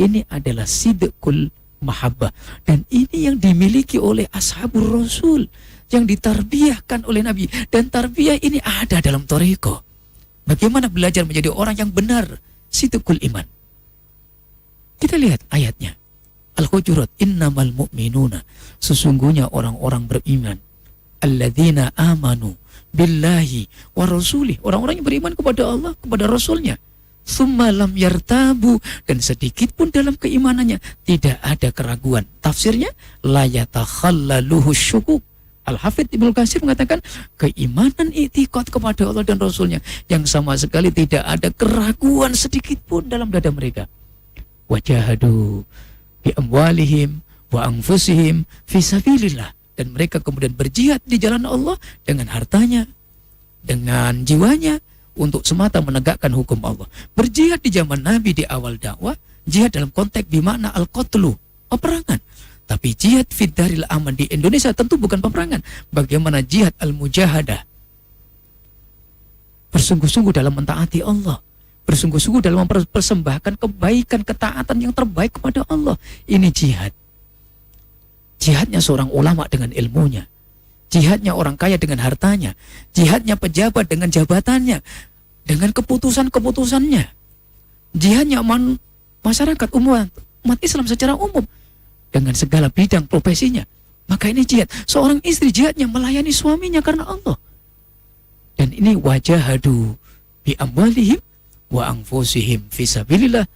Ini adalah sidqul mahabbah. Dan ini yang dimiliki oleh ashabur Rasul, yang ditarbiyahkan oleh Nabi. Dan tarbiyah ini ada dalam thariqah. Bagaimana belajar menjadi orang yang benar, sidqul iman. Kita lihat ayatnya. Al-Hujurat, innamal mu'minuna, sesungguhnya orang-orang beriman, alladzina amanu billahi wa rasulih, orang-orang yang beriman kepada Allah, kepada Rasulnya, summa lam yartabu, dan sedikit pun dalam keimanannya tidak ada keraguan. Tafsirnya, la yatakhallaluhu syukuk. Al-Hafidz Ibnu Katsir mengatakan keimanan i'tiqad kepada Allah dan Rasulnya yang sama sekali tidak ada keraguan sedikit pun dalam dada mereka. Wajahadu bi amwalihim wa anfusihim fi sabilillah, dan mereka kemudian berjihad di jalan Allah dengan hartanya, dengan jiwanya, untuk semata menegakkan hukum Allah. Berjihad di zaman Nabi di awal dakwah, jihad dalam konteks bimakna al-qatlu, peperangan. Tapi jihad fid daril aman di Indonesia tentu bukan peperangan. Bagaimana jihad al-mujahadah, bersungguh-sungguh dalam mentaati Allah, bersungguh-sungguh dalam mempersembahkan kebaikan, ketaatan yang terbaik kepada Allah. Ini jihad. Jihadnya seorang ulama dengan ilmunya. jihadnya orang kaya dengan hartanya, jihadnya pejabat dengan jabatannya, dengan keputusan-keputusannya, jihadnya masyarakat umat Islam secara umum dengan segala bidang profesinya. Maka ini jihad. Seorang istri jihadnya melayani suaminya karena Allah. Dan ini wajahadu bi amwalihim wa anfusihim fisabilillah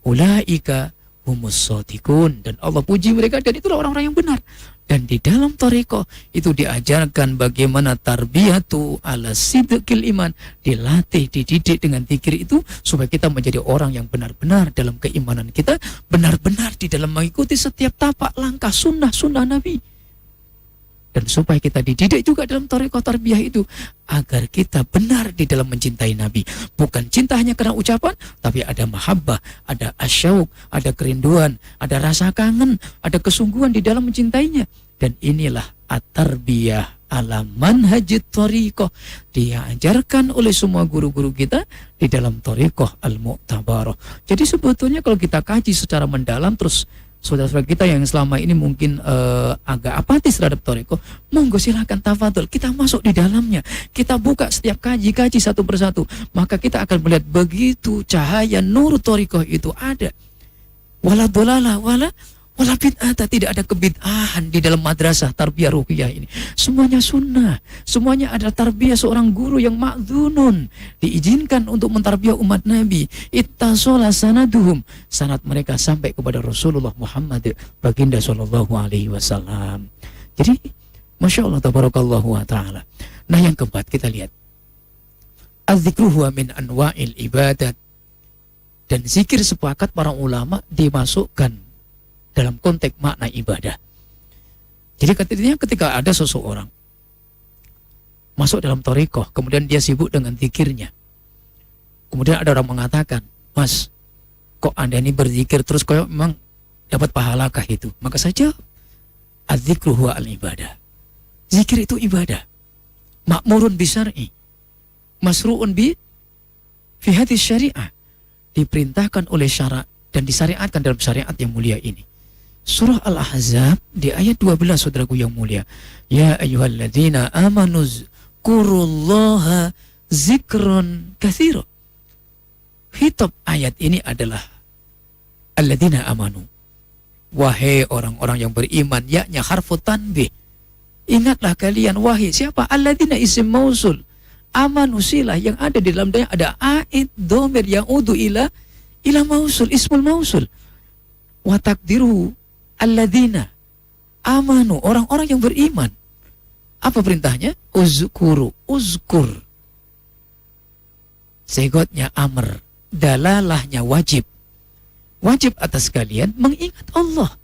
ulaika humus shadiqun. Dan Allah puji mereka, dan itulah orang-orang yang benar. Dan di dalam thariqah itu diajarkan bagaimana tarbiyatu ala sidqil iman, dilatih, dididik dengan zikir itu supaya kita menjadi orang yang benar-benar dalam keimanan kita, benar-benar di dalam mengikuti setiap tapak langkah sunnah-sunnah Nabi. Dan supaya kita dididik juga dalam thariqah tarbiyah itu agar kita benar di dalam mencintai Nabi. Bukan cinta hanya karena ucapan, tapi ada mahabbah, ada asyauq, ada kerinduan, ada rasa kangen, ada kesungguhan di dalam mencintainya. Dan inilah at-tarbiyah ala manhajit thariqah, diajarkan oleh semua guru-guru kita di dalam thariqah al-mu'tabarah. Jadi sebetulnya kalau kita kaji secara mendalam, terus saudara-saudara kita yang selama ini mungkin agak apatis terhadap thariqah, monggo silahkan tafadhol, kita masuk di dalamnya, kita buka setiap kaji satu persatu, maka kita akan melihat begitu cahaya nur thariqah itu ada. Wala dolalah wala bid'ata, tidak ada kebid'ahan di dalam madrasah tarbiyah ruhiyah ini. Semuanya sunnah, semuanya adalah tarbiyah seorang guru yang ma'dzunun, diizinkan untuk mentarbiyah umat Nabi. Ittasola sanaduhum, sanad mereka sampai kepada Rasulullah Muhammad baginda sallallahu alaihi wasallam. Jadi Masya Allah tabarakallahu wa ta'ala. Nah yang keempat kita lihat, az-zikru huwa min anwa'il ibadat. Dan zikir sepakat para ulama dimasukkan dalam konteks makna ibadah. Jadi ketika ada seseorang masuk dalam thariqah, kemudian dia sibuk dengan zikirnya, kemudian ada orang mengatakan, Mas, kok Anda ini berzikir terus kok memang dapat pahalakah itu? Maka saja az-zikru huwa al-ibadah. Zikir itu ibadah. Ma'murun bi syar'i, masru'un bi fi hadis syariah. Diperintahkan oleh syarak dan disyariatkan dalam syariat yang mulia ini. Surah Al-Ahzab di ayat 12, saudaraku yang mulia. Ya ayyuhalladzina amanu zkurullaha zikron katsira. Hitop ayat ini adalah alladzina amanu. Wahai orang-orang yang beriman, yakni harfu tanbih. Ingatlah kalian, wahai siapa? Alladzina isim mausul. Amanu silah yang ada di dalam daya ada aid dhamir yang udu ila mausul, ismul mausul. Wa takdiruhu alladzina amanu, orang-orang yang beriman. Apa perintahnya? Uzkur. Segotnya amr, dalalahnya wajib. Wajib atas kalian mengingat Allah.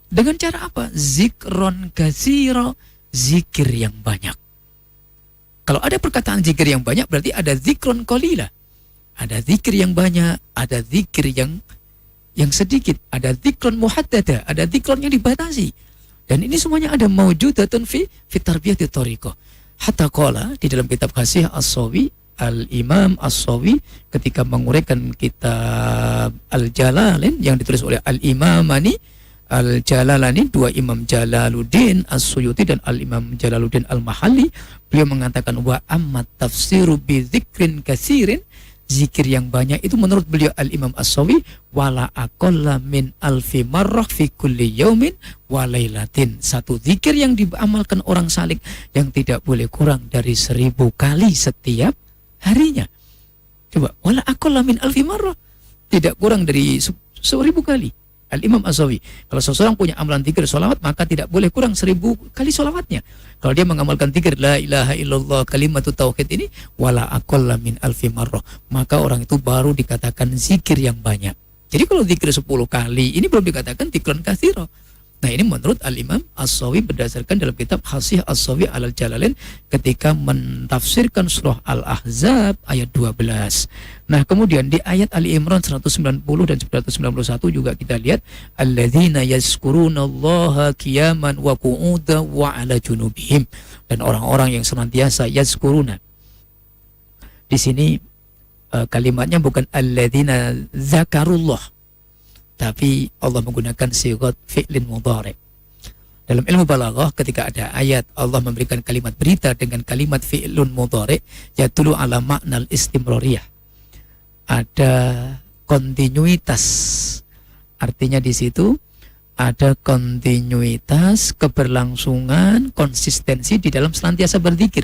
Dengan cara apa? Zikron katsira, zikir yang banyak. Kalau ada perkataan zikir yang banyak, berarti ada zikron qalila. Ada zikir yang banyak, ada zikir yang sedikit, ada zikron muhaddada, ada zikron yang dibatasi. Dan ini semuanya ada maujudatun fi tarbiyati thariqah. Hatta qala di dalam kitab Hasih As-Sawi, Al-Imam As-Sawi ketika menguraikan kitab Al-Jalalain yang ditulis oleh Al-Imamani Al-Jalalani, dua Imam Jalaluddin As-Suyuti dan Al-Imam Jalaluddin Al-Mahalli, beliau mengatakan wa amma tafsiru bi dzikrin katsirin, zikir yang banyak itu menurut beliau Al-Imam As-Sawi wala aqalla min alfi marrah fi kulli yaumin wa lailatin. Satu zikir yang diamalkan orang salik yang tidak boleh kurang dari 1000 kali setiap harinya. Coba, wala aqalla min alfi marrah, tidak kurang dari 1000 kali. Al-Imam Az-Zawi, kalau seseorang punya amalan zikir sholawat, maka tidak boleh kurang 1000 kali sholawatnya. Kalau dia mengamalkan zikir la ilaha illallah kalimatut tauhid ini wala aqalla min alfi marrah, maka orang itu baru dikatakan zikir yang banyak. Jadi kalau zikir 10 kali ini belum dikatakan zikran katsira. Nah ini menurut Al-Imam As-Sawi berdasarkan dalam kitab Hasih As-Sawi Alal Jalalain ketika mentafsirkan surah Al-Ahzab ayat 12. Nah kemudian di ayat Ali Imran 190 dan 191 juga kita lihat alladzina yazkurunallaha qiyaman wa qu'udan wa ala junubihim, dan orang-orang yang senantiasa yazkuruna. Di sini kalimatnya bukan alladzina zakarullah, tapi Allah menggunakan sigat fi'lin mudhari. Dalam ilmu balaghah ketika ada ayat Allah memberikan kalimat berita dengan kalimat fi'lun mudhari' yadullu ala maknal istimrariyah. Ada kontinuitas. Artinya di situ ada kontinuitas, keberlangsungan, konsistensi di dalam senantiasa berzikir.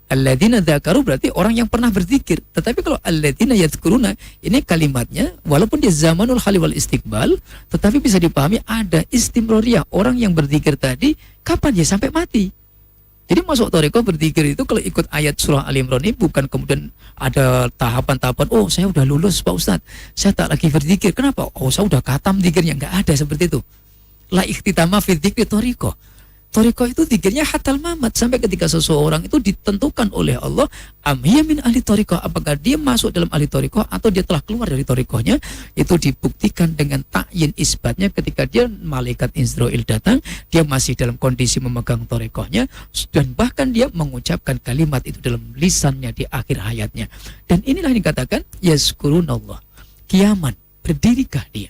Alladzina dzakaru berarti orang yang pernah berzikir. Tetapi kalau alladzina yadhkuruna, ini kalimatnya walaupun di zamanul hali wal istiqbal, tetapi bisa dipahami ada istimroriyah. Orang yang berzikir tadi kapan dia sampai mati. Jadi masuk thariqah berzikir itu kalau ikut ayat surah Al Imran ini bukan kemudian ada tahapan-tahapan, oh saya udah lulus Pak Ustadz, saya tak lagi berzikir. Kenapa? Oh saya udah khatam zikirnya. Enggak ada seperti itu. La ikhtitama fi dzikri thariqah. Thariqah itu zikirnya hatal mamat, sampai ketika seseorang itu ditentukan oleh Allah, amhiya min ahli thariqah, apakah dia masuk dalam ahli thariqah atau dia telah keluar dari thariqahnya. Itu dibuktikan dengan ta'yin isbatnya ketika dia malaikat Israil datang, dia masih dalam kondisi memegang thariqahnya, dan bahkan dia mengucapkan kalimat itu dalam lisannya di akhir hayatnya. Dan inilah yang dikatakan yazkurunallah, kiaman, berdirikah dia,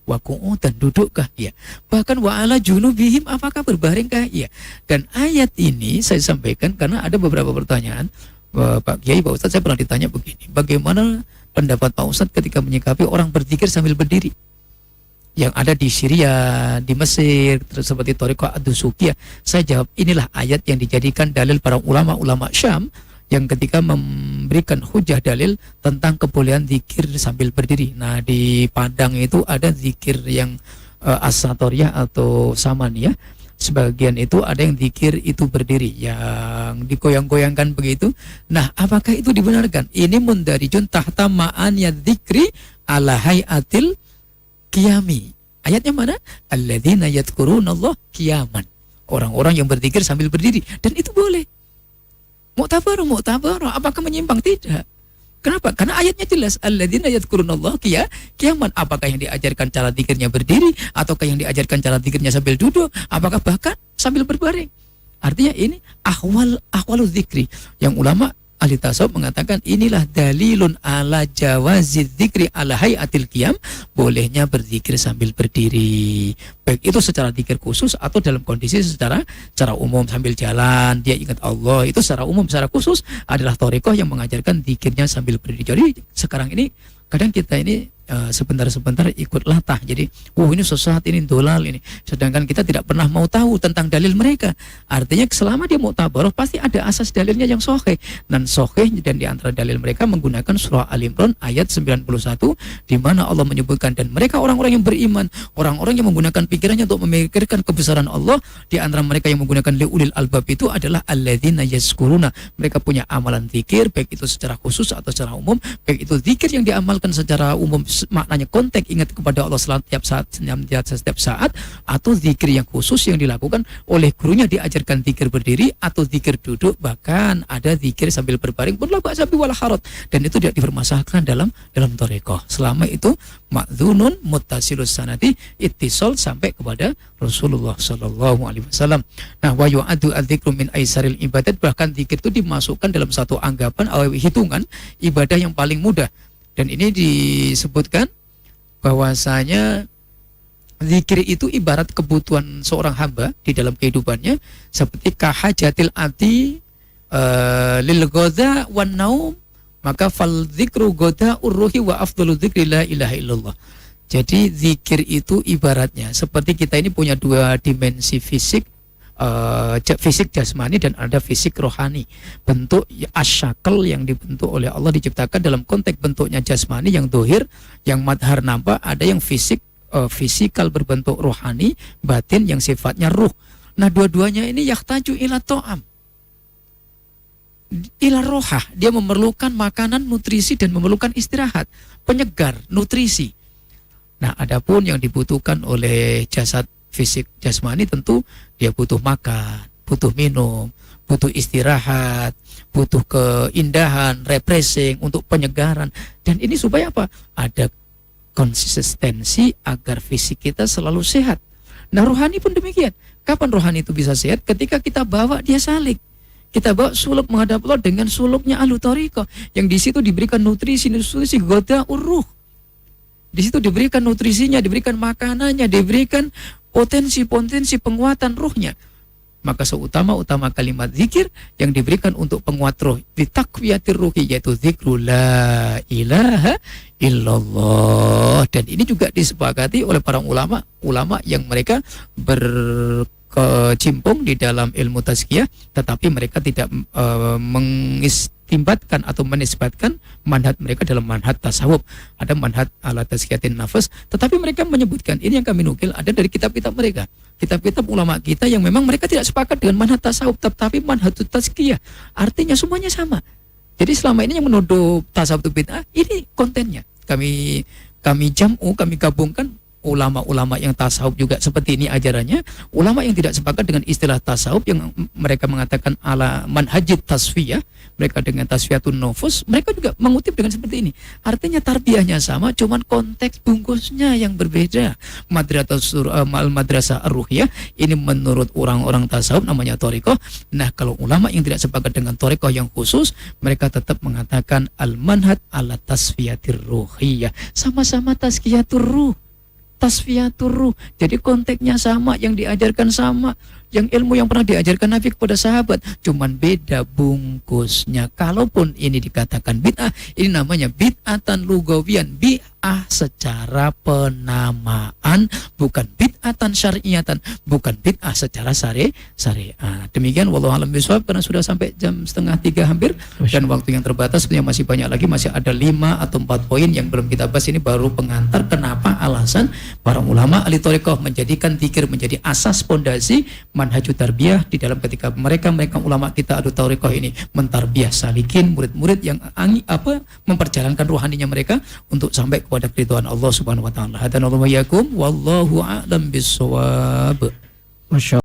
wa qu'udan, dudukkah ia, bahkan wa ala junubihim, apakah berbaringkah ia. Dan ayat ini saya sampaikan karena ada beberapa pertanyaan, Pak Kiai, Pak Ustadz, saya pernah ditanya begini, bagaimana pendapat Pak Ustadz ketika menyikapi orang berzikir sambil berdiri yang ada di Syria, di Mesir, seperti thariqah ad-Dusukiyah. Saya jawab, inilah ayat yang dijadikan dalil para ulama-ulama Syam yang ketika memberikan hujah dalil tentang kebolehan zikir sambil berdiri. Nah, di Padang itu ada zikir yang as-satoriyah atau samaniyah. Sebagian itu ada yang zikir itu berdiri, yang digoyang-goyangkan begitu. Nah, apakah itu dibenarkan? Ini mundarijun tahta ma'aniyah zikri ala hayatil qiyami. Ayatnya mana? Alladzina yadhkurunallah qiyaman. Orang-orang yang berzikir sambil berdiri. Dan itu boleh. Mu'tabaru, apakah menyimpang? Tidak. Kenapa? Karena ayatnya jelas, alladzina yadhkurunallah qiyaman. Apakah yang diajarkan cara zikirnya berdiri, ataukah yang diajarkan cara zikirnya sambil duduk, apakah bahkan sambil berbaring? Artinya ini ahwalu zikri. Yang ulama ahli tasawuf mengatakan inilah dalilun ala jawazid zikri ala hayatil qiyam, bolehnya berzikir sambil berdiri, baik itu secara zikir khusus atau dalam kondisi secara umum sambil jalan dia ingat Allah. Itu secara umum. Secara khusus adalah thariqah yang mengajarkan zikirnya sambil berdiri. Jadi sekarang ini kadang kita ini sebentar-sebentar ikut latah. Jadi, ini sesat, ini dolal ini. Sedangkan kita tidak pernah mau tahu tentang dalil mereka. Artinya selama dia mu'tabarah pasti ada asas dalilnya yang sahih. Dan sahih dan di antara dalil mereka menggunakan surah Al Imran ayat 91 di mana Allah menyebutkan, dan mereka orang-orang yang beriman, orang-orang yang menggunakan pikirannya untuk memikirkan kebesaran Allah. Di antara mereka yang menggunakan liulil albab itu adalah alladzina yazkuruna. Mereka punya amalan zikir baik itu secara khusus atau secara umum, baik itu zikir yang diamalkan secara umum maknanya konteks ingat kepada Allah setiap saat, atau zikir yang khusus yang dilakukan oleh gurunya, diajarkan zikir berdiri atau zikir duduk, bahkan ada zikir sambil berbaring pun la ba'sa bi wala haraj, dan itu tidak dipermasalahkan dalam thariqah selama itu ma'dzunun muttasilus sanadi, ittisal sampai kepada Rasulullah sallallahu alaihi wasallam. Nah, wa yu'addu adzikru min aisaril ibadat, bahkan zikir itu dimasukkan dalam satu anggapan atau hitungan ibadah yang paling mudah. Dan ini disebutkan bahwasanya zikir itu ibarat kebutuhan seorang hamba di dalam kehidupannya, seperti kahajatil ati lil ghodha wan naum, maka fal zikru ghodha urruhi wa afdalu dzikri la ilaha illallah. Jadi zikir itu ibaratnya seperti kita ini punya dua dimensi fisik, fisik jasmani dan ada fisik rohani. Bentuk asyakal yang dibentuk oleh Allah diciptakan dalam konteks bentuknya jasmani yang dohir, yang madhar nampak, ada yang fisikal berbentuk rohani, batin yang sifatnya ruh. Nah, dua-duanya ini yahtaju ila to'am, ila rohah, dia memerlukan makanan, nutrisi, dan memerlukan istirahat, penyegar, nutrisi. Nah, adapun yang dibutuhkan oleh jasad fisik jasmani tentu dia butuh makan, butuh minum, butuh istirahat, butuh keindahan, refreshing untuk penyegaran. Dan ini supaya apa? Ada konsistensi agar fisik kita selalu sehat. Nah, rohani pun demikian. Kapan rohani itu bisa sehat? Ketika kita bawa dia salik. Kita bawa suluk menghadap Allah dengan suluknya ahlu thariqah, yang di situ diberikan nutrisi ghodha urruh. Di situ diberikan nutrisinya, diberikan makanannya, diberikan potensi-potensi penguatan ruhnya. Maka seutama-utama kalimat zikir yang diberikan untuk penguat roh di takwiyatir ruhi, yaitu zikrul la ilaha illallah. Dan ini juga disepakati oleh para ulama yang mereka berkecimpung di dalam ilmu tazkiyah, tetapi mereka tidak mengistimbatkan atau menisbatkan manhaj mereka dalam manhaj tasawuf. Ada manhaj ala tazkiyatin nafas, tetapi mereka menyebutkan, ini yang kami nukil ada dari kitab-kitab mereka, kitab-kitab ulama kita yang memang mereka tidak sepakat dengan manhaj tasawuf, tetapi manhaj tazkiyah. Artinya semuanya sama. Jadi selama ini yang menuduh tasawuf itu bid'ah, ini kontennya. Kami gabungkan ulama-ulama yang tasawuf juga seperti ini ajarannya, ulama yang tidak sepakat dengan istilah tasawuf yang mereka mengatakan ala manhajit tasfiyah, mereka dengan tasfiyatun nufus, mereka juga mengutip dengan seperti ini. Artinya tarbiyahnya sama, cuman konteks bungkusnya yang berbeda. Madrasah ar-ruhiyah ini menurut orang-orang tasawuf namanya thariqah. Nah, kalau ulama yang tidak sepakat dengan thariqah yang khusus, mereka tetap mengatakan al-manhaj ala tasfiyatir ruhiyah. Sama-sama tazkiyatur ruh, tasfiyatur ruh. Jadi konteksnya sama, yang diajarkan sama, yang ilmu yang pernah diajarkan Nabi kepada sahabat, cuman beda bungkusnya. Kalaupun ini dikatakan bid'ah, ini namanya bid'atan lugawiyan, bid'ah secara penamaan, bukan bid'atan syariatan, bukan bid'ah secara syariat. Demikian, wallahu a'lam bishawab, karena sudah sampai jam 2:30 hampir, dan waktu yang terbatas, sebenarnya masih banyak lagi, masih ada 5 atau 4 poin yang belum kita bahas. Ini baru pengantar kenapa alasan para ulama ahli thariqah menjadikan zikir menjadi asas pondasi manhajut tarbiyah di dalam ketika mereka ulama kita ahli thariqah ini mentarbiyah salikin, murid-murid yang memperjalankan rohaninya mereka untuk sampai kepada keridhaan Allah Subhanahu wa taala. Hadanallahu wa iyyakum wallahu a'lam bissawab. Masya